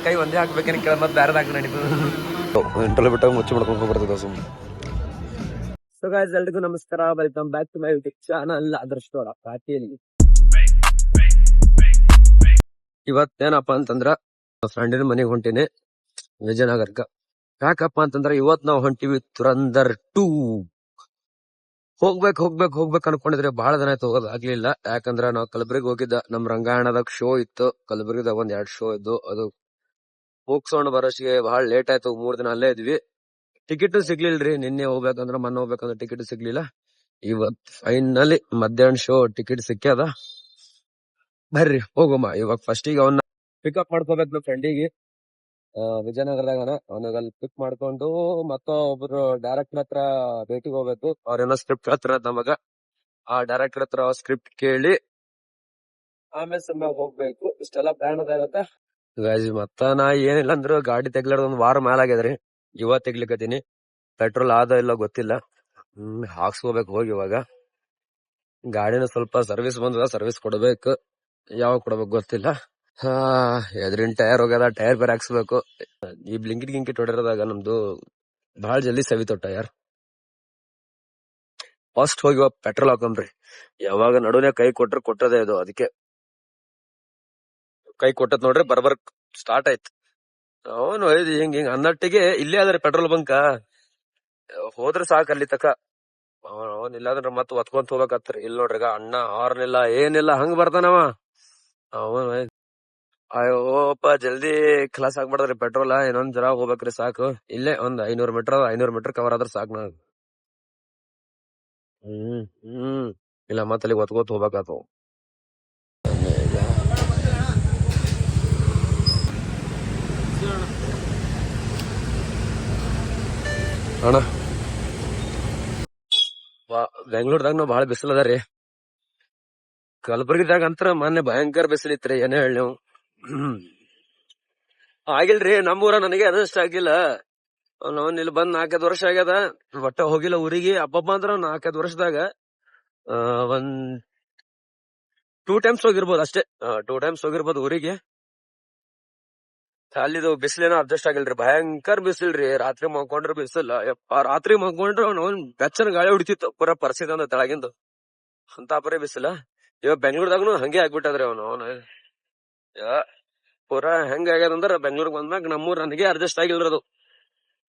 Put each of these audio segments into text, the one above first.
ಕೈ ಒಂದೇ ಹಾಕ್ಬೇಕೇನು ಕೇಳ ಮತ್ತೆ ಬೇರೆದು ಹಾಕಿ ನಡೀತದೆ ಇಂಟರ್ವ್ಯೂ ಬಿಟ್ಟಾಗ ಮುಚ್ಚಿ ಮಾಡ್ಕೊಂಡು ಬರ್ತದೆ ಸುಮ್ಮನೆ. ಸೊ ಗಾಯ್ಸ್ ಎಲ್ರಿಗೂ ನಮಸ್ಕಾರ, welcome back to my YouTube channel ಅದೃಷ್ಟೋಡ ಪಾರ್ಟಿಯಲ್ಲಿ. ಇವತ್ತೇನಪ್ಪ ಅಂತಂದ್ರ ಫ್ರೆಂಡಿನ ಮನೆಗೆ ಹೊಂಟಿನಿ ವಿಜಯನಗರಕ್ಕ. ಯಾಕಪ್ಪ ಅಂತಂದ್ರ ಇವತ್ ನಾವ್ ಹೊಂಟಿವಿ ತುರಂದರ್ 2. ಹೋಗ್ಬೇಕು ಅನ್ಕೊಂಡಿದ್ರೆ ಬಹಳ ದಿನ ಆಯ್ತು, ಹೋಗೋದ್ ಆಗ್ಲಿಲ್ಲ. ಯಾಕಂದ್ರ ನಾವ್ ಕಲಬುರಗಿ ಹೋಗಿದ್ದ, ನಮ್ ರಂಗಾಯಣದಾಗ ಶೋ ಇತ್ತು ಕಲಬುರಗಿದಾಗ, 1-2 ಶೋ ಇದ್ದು. ಅದು ಮುಗ್ಸೋಣ ಬರೋಷ್ಗೆ ಬಹಳ ಲೇಟ್ ಆಯ್ತು, 3 ದಿನ ಅಲ್ಲೇ ಇದ್ವಿ. ಟಿಕೆಟ್ ಸಿಗ್ಲಿಲ್ರಿ, ನಿನ್ನೆ ಹೋಗ್ಬೇಕಂದ್ರ ಮೊನ್ನೆ ಹೋಗ್ಬೇಕಂದ್ರ ಟಿಕೆಟ್ ಸಿಗ್ಲಿಲ್ಲ. ಇವತ್ ಫೈನಲಿ ಮಧ್ಯಾಹ್ನ ಶೋ ಟಿಕೆಟ್ ಸಿಕ್ಕ್ಯದ. ಬರ್ರಿ ಹೋಗಮ್ಮ. ಇವಾಗ ಫಸ್ಟಿಗೆ ಅವನ್ನ ಪಿಕಪ್ ಮಾಡ್ಕೋಬೇಕು ಫ್ರೆಂಡಿಗೆ ವಿಜಯನಗರದಾಗ. ಅವನಿಗೆ ಅಲ್ಲಿ ಪಿಕ್ ಮಾಡ್ಕೊಂಡು ಮತ್ತ ಒಬ್ರು ಡೈರೆಕ್ಟರ್ ಹತ್ರ ಭೇಟಿಗೆ ಹೋಗ್ಬೇಕು. ಅವ್ರೇನೋ ಸ್ಕ್ರಿಪ್ಟ್ ಹತ್ರ ನಮಗ, ಆ ಡೈರೆಕ್ಟರ್ ಹತ್ರ ಸ್ಕ್ರಿಪ್ಟ್ ಕೇಳಿ ಆಮೇಲೆ ಸುಮ್ಮನೆ ಹೋಗ್ಬೇಕು. ಇಷ್ಟೆಲ್ಲ ಪ್ಲಾನ್ ಅದಾಗತ್ತ ಮತ್ತ ನಾ ಏನಿಲ್ಲ ಅಂದ್ರು ಗಾಡಿ ತೆಗ್ಲಾರ್ದ 1 ವಾರ ಮೇಲ ಆಗ್ಯದ್ರಿ. ಇವತ್ ತೆಗ್ಲಿಕತ್ತೀನಿ. ಪೆಟ್ರೋಲ್ ಆದ ಇಲ್ಲ ಗೊತ್ತಿಲ್ಲ. ಹಾಕ್ಸ್ಕೋಬೇಕು ಹೋಗಿ. ಇವಾಗ ಗಾಡಿನ ಸ್ವಲ್ಪ ಸರ್ವಿಸ್ ಬಂದದ, ಸರ್ವಿಸ್ ಕೊಡ್ಬೇಕು. ಯಾವಾಗ ಕೊಡ್ಬೇಕು ಗೊತ್ತಿಲ್ಲ. ಎದ್ರಿನ ಟೈರ್ ಹೋಗ್ಯದ, ಟೈರ್ ಬೇರೆ ಹಾಕ್ಸ್ಬೇಕು. ಈ ಬ್ಲಿಂಕಿಟ್ ಹೊಡಿರೋದಾಗ ನಮ್ದು ಬಹಳ ಜಲ್ದಿ ಸವಿತು ಟೈರ್. ಫಸ್ಟ್ ಹೋಗಿ ಪೆಟ್ರೋಲ್ ಹಾಕೊಂಬ್ರಿ. ಯಾವಾಗ ನಡುವೆ ಕೈ ಕೊಟ್ಟದೇ ಇದು, ಅದಕ್ಕೆ ಕೈ ಕೊಟ್ಟದ್ ನೋಡ್ರಿ ಬರ್ಬರ್ ಸ್ಟಾರ್ಟ್ ಆಯ್ತು. ಅವನು ಹಿಂಗ್ ಅನ್ನಟ್ಟಿಗೆ ಇಲ್ಲೇ ಅದ್ರಿ ಪೆಟ್ರೋಲ್ ಬಂಕ್. ಹೋದ್ರ ಸಾಕ ಅಲ್ಲಿ ತಕ. ಅವನ್ ಇಲ್ಲಾಂದ್ರ ಮತ್ ಒತ್ಕೊಂತ ಹೋಗ್ಬೇಕತ್ರಿ. ಇಲ್ಲಿ ನೋಡ್ರಿ ಅಣ್ಣ ಹಾರ್ನ್ ಇಲ್ಲ ಏನಿಲ್ಲ, ಹಂಗ ಬರ್ತಾನವ ಅವನ್. ಅಯ್ಯೋಪ್ಪ ಜಲ್ದಿ ಕ್ಲಾಸ್ ಆಗ್ಬಾರ್ದ್ರಿ ಪೆಟ್ರೋಲ್. ಇನ್ನೊಂದ್ ಜರ ಹೋಗ್ಬೇಕ್ರಿ ಸಾಕು. ಇಲ್ಲೇ ಒಂದ್ 500 ಮೀಟರ್ ಕವರ್ ಆದ್ರ ಸಾಕು. ನಾವ್ ಇಲ್ಲ ಮತ್ತ ಅಲ್ಲಿ ಒತ್ಕೋತ ಹೋಗ್ಬೇಕಾತು. ಅಣ್ಣ ಬೆಂಗ್ಳೂರ್ದಾಗ ನಾವ್ ಬಾಳ ಬಿಸಿಲು ಅದಾರಿ. ಕಲಬುರಗಿದಾಗ ಅಂತರ ಮೊನ್ನೆ ಭಯಂಕರ ಬಿಸಿಲಿತ್ರಿ, ಏನೇ ಹೇಳಿ ನೀವು. ಆಗಿಲ್ರಿ ನಮ್ಮೂರ, ನನಗೆ ಅದಷ್ಟ ಆಗಿಲ್ಲ. ನಾವ್ ಇಲ್ಲಿ ಬಂದ್ 4-5 ವರ್ಷ ಆಗ್ಯದ, ಒಟ್ಟ ಹೋಗಿಲ್ಲ ಊರಿಗೆ. ಹಬ್ಬ ಅಂದ್ರ 4-5 ವರ್ಷದಾಗ 1 2 ಟೈಮ್ಸ್ ಹೋಗಿರ್ಬೋದು ಅಷ್ಟೇ. 2 ಟೈಮ್ಸ್ ಹೋಗಿರ್ಬೋದು ಊರಿಗೆ. ಅಲ್ಲಿದು ಬಿಸಿಲೇನೋ ಅಡ್ಜಸ್ಟ್ ಆಗಿಲ್ರಿ, ಭಯಂಕರ ಬಿಸಿಲ್ರಿ. ರಾತ್ರಿ ಮಲ್ಕೊಂಡ್ರ ಬಿಸಿಲ್ಲ ಯಪ್ಪ. ರಾತ್ರಿ ಮಲ್ಕೊಂಡ್ರ ಅವ್ನ್ ಬೆಚ್ಚನ ಗಾಳಿ ಹೊಡಿತಿತ್ತು, ಪೂರಾ ಪರಿಸ್ಥಿತಿ ಅಂದ ತೆಳಗಿಂದು ಅಂತ ಪರಿ ಬಿಸಿಲ. ಇವಾಗ ಬೆಂಗ್ಳೂರ್ದಾಗನು ಹಂಗೆ ಆಗ್ಬಿಟ್ಟದ್ರಿ ಅವನು ಪೂರಾ ಹೆಂಗ ಆಗ್ಯದಂದ್ರ ಬೆಂಗ್ಳೂರ್ಗ್ ಬಂದ್ಮ್ಯಾಗ ನಮ್ಮೂರ್ ನನಗೆ ಅಡ್ಜಸ್ಟ್ ಆಗಿಲ್ರದು.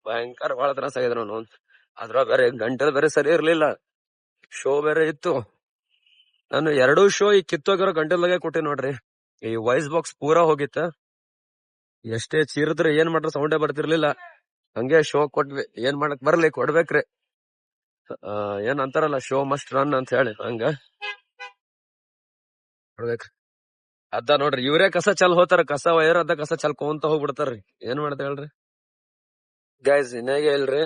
ಭಯಂಕರ ಬಹಳ ತ್ರಾಸ ಆಗಿದ್ರ ಅವನು. ಅದ್ರ ಬೇರೆ ಗಂಟೆ ಬೇರೆ ಸರಿ ಇರ್ಲಿಲ್ಲ, ಶೋ ಬೇರೆ ಇತ್ತು. ನಾನು 2 ಶೋ ಈ ಕಿತ್ತೋಗಿರೋ ಗಂಟೆಲ್ದಾಗೆ ಕೊಟ್ಟೆ ನೋಡ್ರಿ. ಈ ವಾಯ್ಸ್ ಬಾಕ್ಸ್ ಪೂರಾ ಹೋಗಿತ್ತ, ಎಷ್ಟೇ ಚೀರಿದ್ರೆ ಏನ್ ಮಾಡ್ರ ಸೌಂಡೇ ಬರ್ತಿರ್ಲಿಲ್ಲ. ಹಂಗೆ ಶೋ ಕೊಟ್ವಿ, ಏನ್ ಮಾಡಕ್ ಬರ್ಲಿ, ಕೊಡ್ಬೇಕ್ರಿ. ಏನ್ ಅಂತಾರಲ್ಲ, ಶೋ ಮಸ್ಟ್ ರನ್ ಅಂತ ಹೇಳಿ, ಹಂಗ ಕೊಡ್ಬೇಕ್ರಿ. ಅದ ನೋಡ್ರಿ, ಇವ್ರೇ ಕಸ ಚಲ್ ಹೋತಾರ, ಕಸ ವೈರ್ ಅದ ಕಸ ಚಲ್ಕೊಂತ ಹೋಗ್ಬಿಡ್ತಾರ್ರಿ. ಏನ್ ಮಾಡ್ತ ಹೇಳ್ರಿ ಗೈಸ್. ಇನ್ನೇಗೆ ಇಲ್ರಿ,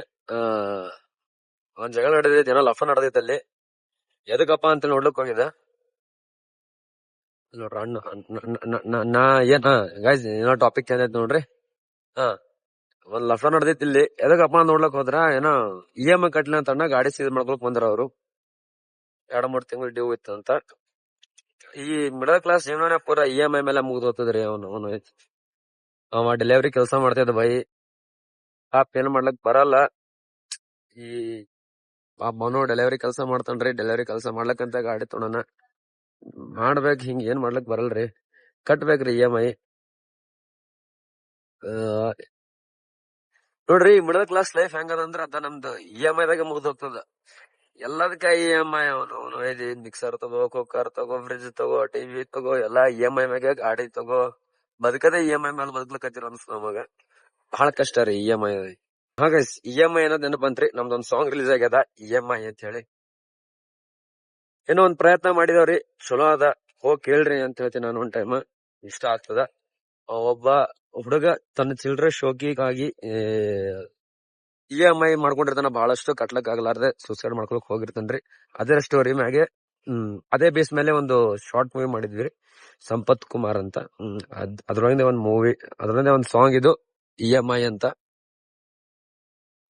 ಒಂದ್ ಜಗಳ ನಡೆದೈತಿ, ಏನೋ ಲಫ ನಡೆದೈತಿ ಅಲ್ಲಿ. ಎದಕ್ಕಪ್ಪ ಅಂತ ನೋಡ್ಲಿಕ್ ಹೋಗಿದ್ದ ನೋಡ್ರಿ ಅಣ್ಣ. ಏನ್ ಗೈಸ್ ಏನೋ ಟಾಪಿಕ್ ಚೇಂಜ್ ಆಯ್ತು ನೋಡ್ರಿ. ಒಂದ್ ಲಫ ನಡೆದೈತಿ ಇಲ್ಲಿ. ಎದಕ್ಕಪ್ಪ ನೋಡ್ಲಕ್ ಹೋದ್ರ, ಏನೋ EMI ಕಟ್ಲಿ ಅಂತ ಅಣ್ಣ ಗಾಡಿ ಸೀಸ್ ಮಾಡ್ಕೊಳಕ್ ಬಂದ್ರ ಅವ್ರು. 2-3 ತಿಂಗಳು ಡ್ಯೂ ಇತ್ತು ಅಂತ. ಈ ಮಿಡಲ್ ಕ್ಲಾಸ್ ಜೀವನ ಪೂರಾ EMI ಮೇಲೆ ಮುಗ್ದು ಹೋಗ್ತದ್ರಿ. ಅವ ಡೆಲಿವರಿ ಕೆಲಸ ಮಾಡ್ತಿದ್ದ ಬೈ. ಏನ್ ಮಾಡ್ಲಕ್ ಬರಲ್ಲ. ಈ ಅವನು ಡೆಲಿವರಿ ಕೆಲಸ ಮಾಡ್ತಾನ್ರಿ. ಡೆಲಿವರಿ ಕೆಲಸ ಮಾಡ್ಲಕ್ಕಂತ ಗಾಡಿ ತೊಗೊಳನ ಮಾಡ್ಬೇಕ್. ಹಿಂಗ ಏನ್ ಮಾಡ್ಲಕ್ ಬರಲ್ರಿ, ಕಟ್ಬೇಕ್ರಿ EMI. ನೋಡ್ರಿ ಮಿಡಲ್ ಕ್ಲಾಸ್ ಲೈಫ್ ಹೆಂಗದಂದ್ರ ಅದ ನಮ್ದು EMI ದಾಗ ಮುಗ್ದು ಹೋಗ್ತದ. ಎಲ್ಲದಕ್ಕ EMI. ಅವನು ಮಿಕ್ಸರ್ ತಗೋ, ಕುಕ್ಕರ್ ತಗೋ, ಫ್ರಿಜ್ ತಗೋ, ಟಿವಿ ತಗೋ, ಎಲ್ಲಾ EMI ಮ್ಯಾಗ. ಗಾಡಿ ತಗೋ, ಬದುಕದೇ EMI ಮೇಲೆ ಬದುಕ್ಲಕತ್ತಿರ ಅನ್ಸ್ತ ನಮಗ. ಬಹಳ ಕಷ್ಟ ರೀ EMI. ಹಾಗ EMI ಅನ್ನೋದ್ ನೆನಪಂತ್ರಿ, ನಮ್ದೊಂದ್ ಸಾಂಗ್ ರಿಲೀಸ್ ಆಗ್ಯದ EMI ಅಂತ ಹೇಳಿ. ಏನೋ ಒಂದ್ ಪ್ರಯತ್ನ ಮಾಡಿದವ್ರಿ, ಚಲೋ ಅದ, ಹೋಗ್ ಕೇಳ್ರಿ ಅಂತ ಹೇಳ್ತೀನಿ ನಾನು. ಒಂದ್ ಟೈಮ್ ಇಷ್ಟ ಆಗ್ತದ. ಒಬ್ಬ ಹುಡುಗ ತನ್ನ ಚಿಲ್ಡ್ರೆ ಶೋಕಿಗಾಗಿ EMI ಮಾಡ್ಕೊಂಡಿರ್ತಾನ. ಬಹಳಷ್ಟು ಕಟ್ಲಕ್ ಆಗ್ಲಾರ್ದೆ ಸೂಸೈಡ್ ಮಾಡ್ಕೊಳಕ್ ಹೋಗಿರ್ತಾನ್ರಿ. ಅದೇ ಸ್ಟೋರಿ ಮ್ಯಾಗೆ ಅದೇ ಬೇಸ್ ಮೇಲೆ ಒಂದು ಶಾರ್ಟ್ ಮೂವಿ ಮಾಡಿದ್ವಿ, ಸಂಪತ್ ಕುಮಾರ್ ಅಂತ. ಅದ್ರೊಳಗೆ ಒಂದ್ ಮೂವಿ, ಅದ್ರೊಳಗೆ ಒಂದ್ ಸಾಂಗ್ ಇದು EMI ಅಂತ.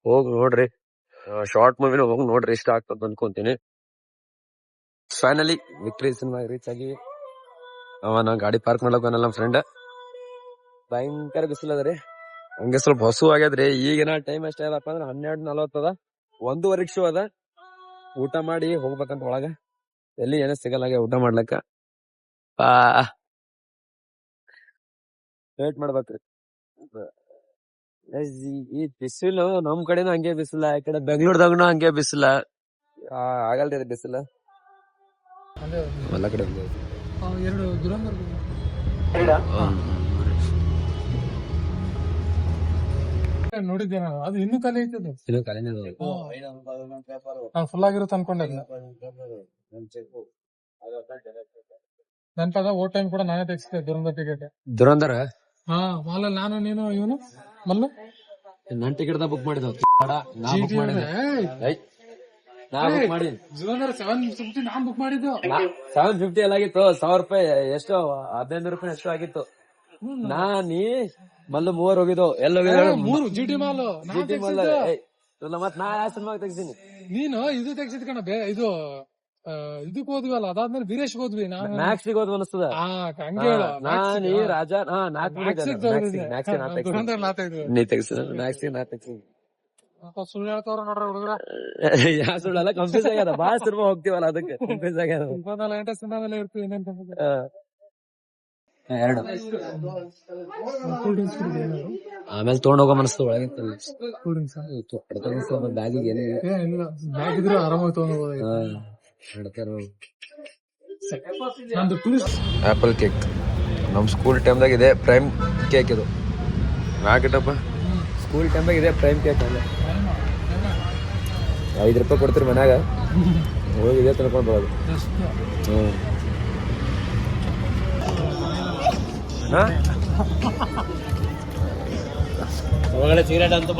ಹೋಗ್ ನೋಡ್ರಿ, ಶಾರ್ಟ್ ಮೂವಿನ ಹೋಗ್ ನೋಡ್ರಿ, ಇಷ್ಟ ಆಗ್ತದ ಅನ್ಕೊಂತೀನಿ. ಫೈನಲಿ ವಿಕ್ಟ್ರಿ ಸಿನಿಮಾ ರೀಚ್ ಆಗಿ ಅವನ ಗಾಡಿ ಪಾರ್ಕ್ ಮಾಡ್ಲಕ್ ನಮ್ಮ ಫ್ರೆಂಡ್. ಭಯಂಕರ ಬಿಸಿಲು ಅದ ರೀ. ಹಂಗೆ ಸ್ವಲ್ಪ ಹಸು ಆಗ್ಯದ್ರಿ. ಈಗಿನ ಟೈಮ್ ಎಷ್ಟ ಅದಪ್ಪ ಅಂದ್ರೆ 12:40 ಅದ. 1:15 ಶೋ ಅದ. ಊಟ ಮಾಡಿ ಹೋಗ್ಬೇಕಂತ ಒಳಗ. ಎಲ್ಲಿ ಏನೋ ಸಿಗಲ್ಲ ಊಟ ಮಾಡ್ಲಕ್ಕ. ವೇಟ್ ಮಾಡ್ಬೇಕ್ರಿ. ಈ ಬಿಸಿಲು ನಮ್ ಕಡೆನೂ ಹಂಗೆ ಬಿಸಿಲ, ಈ ಕಡೆ ಬೆಂಗ್ಳೂರ್ದಾಗನು ಹಂಗೆ ಬಿಸಿಲ. ಆಗಲ್ರಿ ಅದು ಬಿಸಿಲ ಎಲ್ಲ ಕಡೆ. ನೋಡಿದ್ದೆ ನಾನು, ಅದು ಇನ್ನೂ ಖಾಲಿ ಐತದ. ಫುಲ್ ಆಗಿರುತ್ತೆ ಅನ್ಕೊಂಡೆ. ನೆನಪದ ಓ ಟೈಮ್ ಕೂಡ ನಾನೇ ತೆಗಿಸಿದೆ ದುರಂದರ್ ಟಿಕೆಟ್. ದುರಂದರ ಮಾಲಲ್ಲಿ ನಾನು ನೀನು ಇವನು ಮಲ್ಲು ನನ್ ಟಿಕೆಟ್ ಬುಕ್ ಮಾಡಿದ. ದುರಂದರ್ 750 ನಾನ್ ಬುಕ್ ಮಾಡಿದ್ದು. 750 ಎಲ್ಲ ಆಗಿತ್ತು. 1000 ರೂಪಾಯಿ ಎಷ್ಟೋ 15 ರೂಪಾಯಿ ಎಷ್ಟೋ ಆಗಿತ್ತು. ನಾನೀ ಮಲ್ಲು 3 ಹೋಗಿದ್ದು. ಎಲ್ಲ ಮೂರು ಜಿಟಿ ಮಾಲ್ ಮತ್ ನಾ ಯಾವ ಸಿನಿಮಾ ತೆಗ್ಸಿನಿ. ನೀನು ಇದು ತೆಗ್ಸಿದ್ ಕಣ. ಇದು ಇದಕ್ ಹೋದ್ವಲ್ಲ, ಅದಾದ್ಮೇಲೆ ವೀರೇಶ್ ಹೋದ್ವಿ. ನಾನು ಮ್ಯಾಕ್ಸ್ ಹೋದ್ ಅನಿಸ್ತದ. ಹಂಗೆ ನಾನಿ ರಾಜ ನೀ ತೆಗ್ಸಿದ ಮ್ಯಾಕ್ಸ್ ನಾ ತೆಗ್ಸಿನಿ. ಸುಳ್ಳು ಹೇಳ್ತಾವ್ರ ನೋಡ್ರಿ ಹುಡುಗರ. ಯಾ ಸುಳ್ಳಲ್ಲ, ಕನ್ಫ್ಯೂಸ್ ಆಗ್ಯದ. ಬಾಳ ಸಿನಿಮಾ ಹೋಗ್ತೀವಲ್ಲ ಅದಕ್ಕೆ ಕನ್ಫ್ಯೂಸ್ ಆಗ್ಯದ. 24 ಗಂಟೆ ಸಿನಿಮಾದಲ್ಲೇ ಇರ್ತೀವಿ. ಆಮೇಲೆ ತಗೊಂಡ್ ಹೋಗೋ ಮನಸ್ತು ಒಳಗೆ. ಬ್ಯಾಗಿಗೆ ಬ್ಯಾಗ್ ಇದ್ರೆ ಆರಾಮಾಗಿ ತಗೊಂಡ್ ಆಪಲ್ ಕೇಕ್ ನಮ್ ಸ್ಕೂಲ್ ಟೈಮ್ದಾಗ ಇದೆ ಪ್ರೈಮ್ ಕೇಕ್. ಇದು ಹಾಕಿಟ್ಟಪ್ಪ. ಸ್ಕೂಲ್ ಟೈಮ್ದಾಗ ಇದೆ ಪ್ರೈಮ್ ಕೇಕ್. ಅಲ್ಲ 5 ರೂಪಾಯಿ ಕೊಡ್ತೀರಿ ಮನ್ಯಾಗ, ಹೋಗಿದೆ ತಿನ್ಕೊಂಡ್ ಬರೋದು. ಸಿಗರೇಟ್ ಅಂತೂ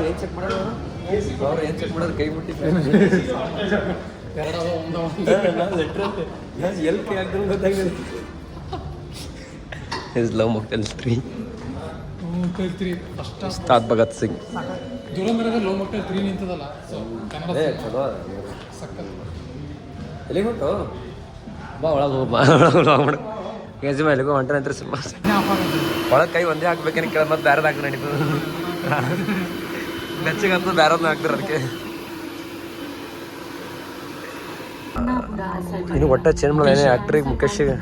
ಏನ್ ಚೆಕ್ ಮಾಡೋದು ಕೈ ಮುಟ್ಟಿ ಎಲ್ ಕೈ ಹಾಕ್ದ್ರು ಗೊತ್ತಾಗಿದೆ. Love Mocktail 3 Ustad Bhagat Singh. ದುರಂದರದ ಲವ್ ಮೊಕ್ಟೇಲ್ 3 ನಿಂತದಲ್ಲ ಚಲೋ. ಎಲ್ಲಿಗೆ ಹೊಂಟು ಬಾ ಒಳಗೆ ಹೋಗ್ಬಾ. ಕೆಜಿ ಮೇಲೆಗೂ ಹೊಂಟ್ರೆ ಅಂತ ಸಿನಿಮಾ ಒಳಗೆ ಕೈ ಒಂದೇ ಹಾಕ್ಬೇಕೇನು ಕೇಳ. ಮತ್ತೆ ಬ್ಯಾರದ್ ಹಾಕಿ ನಡೀತದೆ. ಬೆಚ್ಚಗಂತ ಬ್ಯಾರದ್ನ ಹಾಕ್ತಾರೆ ಅದಕ್ಕೆ. ಇನ್ನು ಒಟ್ಟ ಚೇಂಜ್ ಮಾಡೋಣ ಆಕ್ಟ್ರಿಗೆ ಮುಖೇಶಿಗೆ.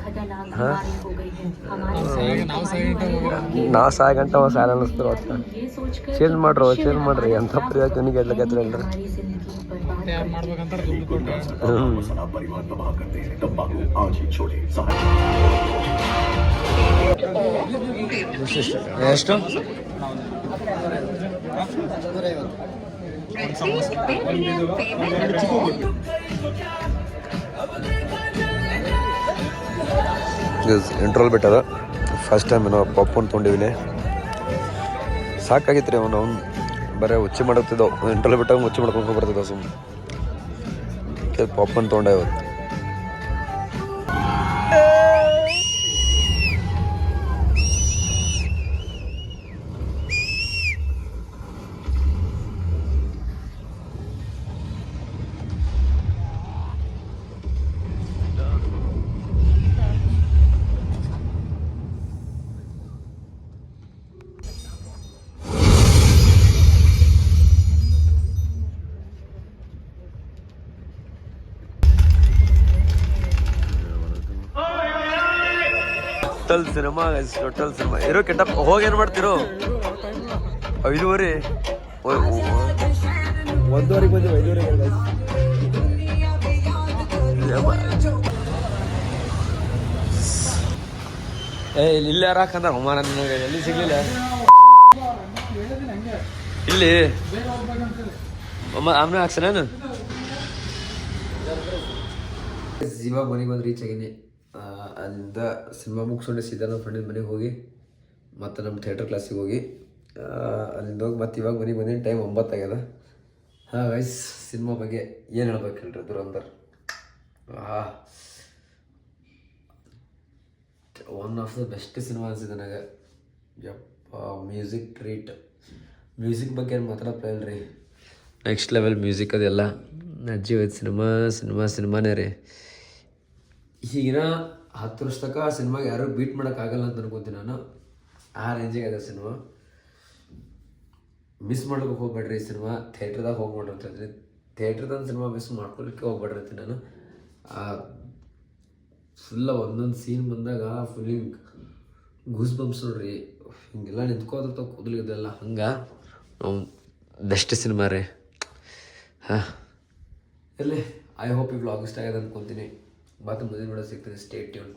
ನಾವು 6 ಗಂಟೆ ಸಾಲ ಅನ್ನಿಸ್ತಾರೆ. ಒಟ್ಟು ಚೇಂಜ್ ಮಾಡ್ರಿ ಅಂತ ಪ್ರಿಯಾನಿಗೆ ಎಲ್ಲಕತ್ರ ಅಲ್ರಿ. ಎಷ್ಟು ಇಂಟ್ರೋಲ್ ಬಿಟ್ಟದ. ಫಸ್ಟ್ ಟೈಮ್ ಏನೋ ಪಾಪ್ಕಾರ್ನ್ ತೊಗೊಂಡಿವಿನಿ. ಸಾಕಾಗಿತ್ತು ರೀ. ಅವ್ನು ಬರೀ ಹುಚ್ಚಿ ಮಾಡುತ್ತಿದ್ದವು. ಇಂಟ್ರೋಲ್ ಬಿಟ್ಟಾಗ ಹುಚ್ಚಿ ಮಾಡ್ಕೊಂಡು ಬರ್ತಿದ್ದವು. ಸುಮ್ಮನೆ ಪಾಪ್ಕಾರ್ನ್ ತೊಗೊಂಡೆ ಇವತ್ತು. ಟೋಟಲ್ ಸಿನಿಮಾ ಇರೋ ಕೆಟ್ಟ. ಹೋಗಿ ಏನ್ ಮಾಡ್ತಿರೋ? 5:30 1:15 ಬಂದು 5:30 ಇಲ್ಲಿ ಯಾರು ಹಾಕಂದ ಅವಮಾನ. ನಿಮಗೆ ಎಲ್ಲಿ ಸಿಗ್ಲಿಲ್ಲ ಇಲ್ಲಿ. ಆಮೇಲೆ ಹಾಕ್ಸನೇನು ಇವಾಗ ಮನೆಗೆ ಬಂದು ರೀಚ್ ಆಗೀನಿ. ಅಲ್ಲಿಂದ ಸಿನಿಮಾ ಮುಗಿಸ್ಕೊಂಡು ಸೀದಾ ನಮ್ಮ ಫ್ರೆಂಡಿನ ಮನೆಗೆ ಹೋಗಿ ಮತ್ತು ನಮ್ಮ ಥಿಯೇಟರ್ ಕ್ಲಾಸಿಗೆ ಹೋಗಿ ಅಲ್ಲಿಂದ ಹೋಗಿ ಮತ್ತು ಇವಾಗ ಮನೆಗೆ ಬಂದಿನಿ. ಟೈಮ್ 9 ಆಗ್ಯದ. ಗೈಸ್, ಸಿನಿಮಾ ಬಗ್ಗೆ ಏನು ಹೇಳ್ಬೇಕು ಹೇಳ್ರಿ. Dhurandhar one of the best cinema ಅನಿಸಿದೆ ನನಗೆ. ಯಪ್ಪ ಮ್ಯೂಸಿಕ್ ಟ್ರೀಟ್. ಮ್ಯೂಸಿಕ್ ಬಗ್ಗೆ ಏನು ಮಾತಾಡಪ್ಪ ಇಲ್ರಿ, ನೆಕ್ಸ್ಟ್ ಲೆವೆಲ್ ಮ್ಯೂಸಿಕ್ ಅದೆಲ್ಲ. ಅಜ್ಜಿ ಹೋಯ್ತು ಸಿನಿಮಾನೇ ರೀ. ಈಗಿನ 10 ವರ್ಷ ತನಕ ಸಿನಿಮಾಗೆ ಯಾರು ಬೀಟ್ ಮಾಡೋಕ್ಕಾಗಲ್ಲ ಅಂತ ಅನ್ಕೋತೀನಿ ನಾನು. ಆ ರೇಂಜಿಗೆ ಅದ ಸಿನಿಮಾ. ಮಿಸ್ ಮಾಡ್ಲಿಕ್ಕೆ ಹೋಗ್ಬೇಡ್ರಿ ಈ ಸಿನಿಮಾ. ಥಿಯೇಟ್ರದಾಗ ಹೋಗಿ ನೋಡ್ರಿ ಅಂತಂದ್ರಿ. ಥಿಯೇಟ್ರದಾಗ ಸಿನಿಮಾ ಮಿಸ್ ಮಾಡ್ಕೊಲಿಕ್ಕೆ ಹೋಗ್ಬೇಡ್ರಿ ಅಂತೀನಿ ನಾನು. ಫುಲ್ಲ ಒಂದೊಂದು ಸೀನ್ ಬಂದಾಗ ಫುಲ್ಲಿಂಗ್ ಗೂಸ್ ಬಂಪ್ಸ್ ನೋಡ್ರಿ. ಹಿಂಗೆಲ್ಲ ನಿಂತ್ಕೋದಿರ್ತಾವೆ ಕೂದಲಿಗೆಲ್ಲ ಹಂಗೆ ಬೆಸ್ಟ್ ಸಿನಿಮಾ ರೀ. ಹಾಂ ಇರಲಿ. ಐ ಹೋಪ್ ಈ ವ್ಲಾಗ್ ಇಷ್ಟ ಆಗಿದೆ ಅಂದ್ಕೊತೀನಿ. ಮತ್ತೆ ಮುಂದಿನ ವಿಡಿಯೋ ಸಿಗ್ತೀನಿ. Stay tune.